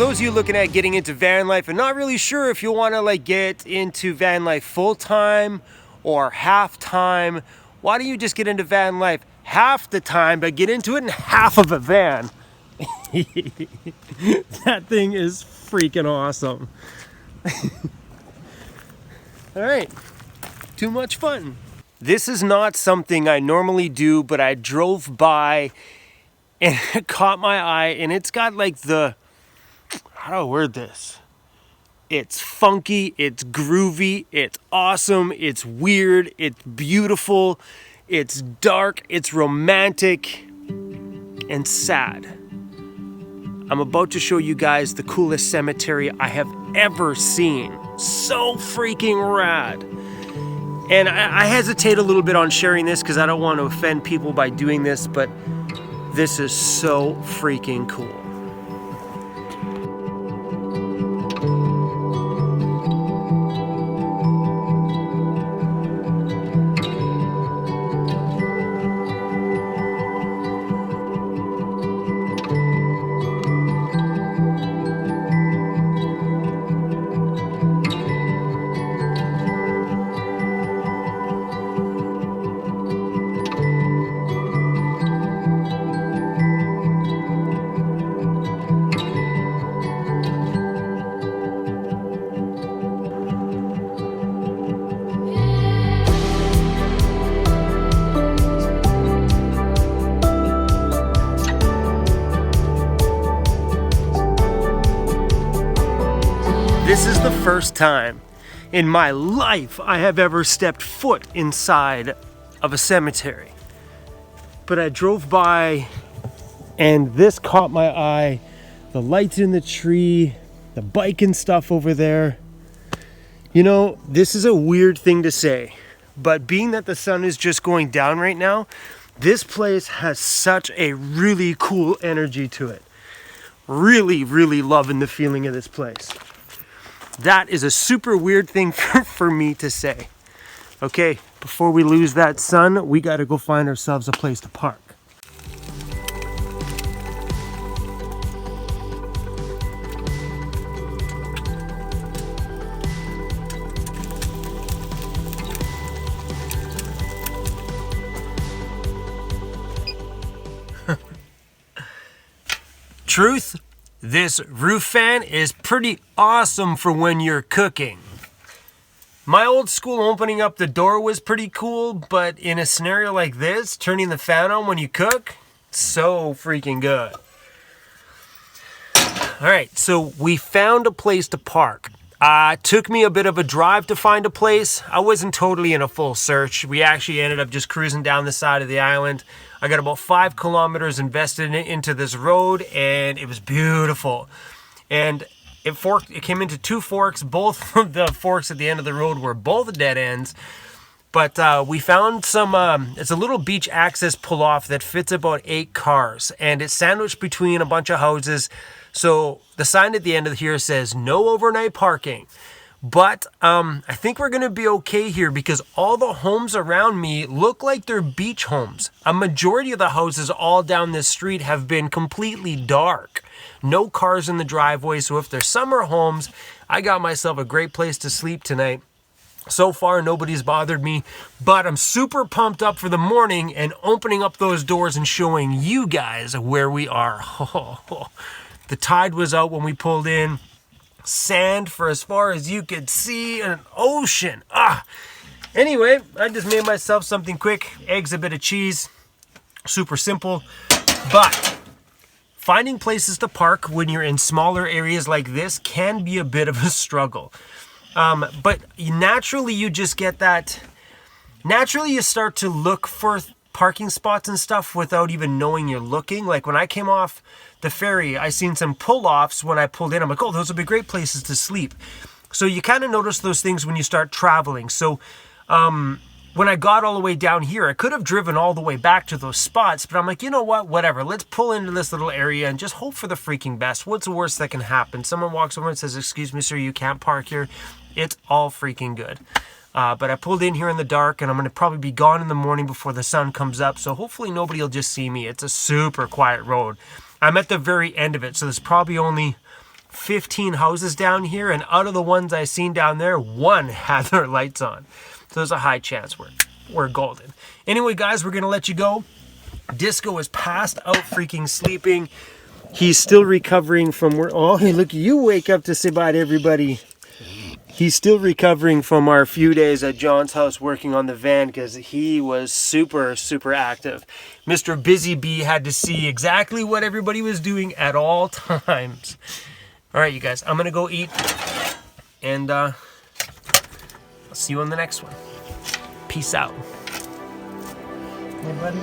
those of you looking at getting into van life and not really sure if you want to like get into van life full-time or half-time, why don't you just get into van life half the time but get into it in half of a van? That thing is freaking awesome. All right, too much fun. This is not something I normally do, but I drove by and it caught my eye, and it's got like the, how do I word this? It's funky, it's groovy, it's awesome, it's weird, it's beautiful, it's dark, it's romantic, and sad. I'm about to show you guys the coolest cemetery I have ever seen. So freaking rad. And I hesitate a little bit on sharing this because I don't want to offend people by doing this, but this is so freaking cool. This is the first time in my life I have ever stepped foot inside of a cemetery. But I drove by and this caught my eye. The lights in the tree, the bike and stuff over there. You know, this is a weird thing to say, but being that the sun is just going down right now, this place has such a really cool energy to it. Really, really loving the feeling of this place. That is a super weird thing for me to say. Okay, before we lose that sun, we gotta go find ourselves a place to park. Truth? This roof fan is pretty awesome for when you're cooking. My old school opening up the door was pretty cool, but in a scenario like this, turning the fan on when you cook, so freaking good. All right, so we found a place to park. Took me a bit of a drive to find a place. I wasn't totally in a full search. We actually ended up just cruising down the side of the island. I got about 5 kilometers invested into this road, and it was beautiful. And it came into 2 forks. Both of the forks at the end of the road were both dead ends. But we found some, it's a little beach access pull-off that fits about 8 cars. And it's sandwiched between a bunch of houses. So the sign at the end of here says, no overnight parking. But I think we're going to be okay here because all the homes around me look like they're beach homes. A majority of the houses all down this street have been completely dark. No cars in the driveway, so if they're summer homes, I got myself a great place to sleep tonight. So far, nobody's bothered me, but I'm super pumped up for the morning and opening up those doors and showing you guys where we are. The tide was out when we pulled in. Sand for as far as you could see, and an ocean. Anyway, I just made myself something quick. Eggs, a bit of cheese. Super simple. But finding places to park when you're in smaller areas like this can be a bit of a struggle. But naturally you just get that. Naturally you start to look for parking spots and stuff without even knowing you're looking. Like when I came off the ferry, I seen some pull-offs when I pulled in. I'm like, oh, those would be great places to sleep. So you kind of notice those things when you start traveling. So when I got all the way down here, I could have driven all the way back to those spots, but I'm like, you know what, whatever. Let's pull into this little area and just hope for the freaking best. What's the worst that can happen? Someone walks over and says, excuse me, sir, you can't park here. It's all freaking good. But I pulled in here in the dark, and I'm going to probably be gone in the morning before the sun comes up, so hopefully nobody will just see me. It's a super quiet road. I'm at the very end of it, so there's probably only 15 houses down here, and out of the ones I seen down there, one had their lights on. So there's a high chance we're golden. Anyway, guys, we're gonna let you go. Disco is passed out freaking sleeping. He's still recovering from where, oh, hey, look, you wake up to say bye to everybody. He's still recovering from our few days at John's house working on the van because he was super, super active. Mr. Busy Bee had to see exactly what everybody was doing at all times. All right, you guys, I'm going to go eat, and I'll see you on the next one. Peace out. Hey, buddy.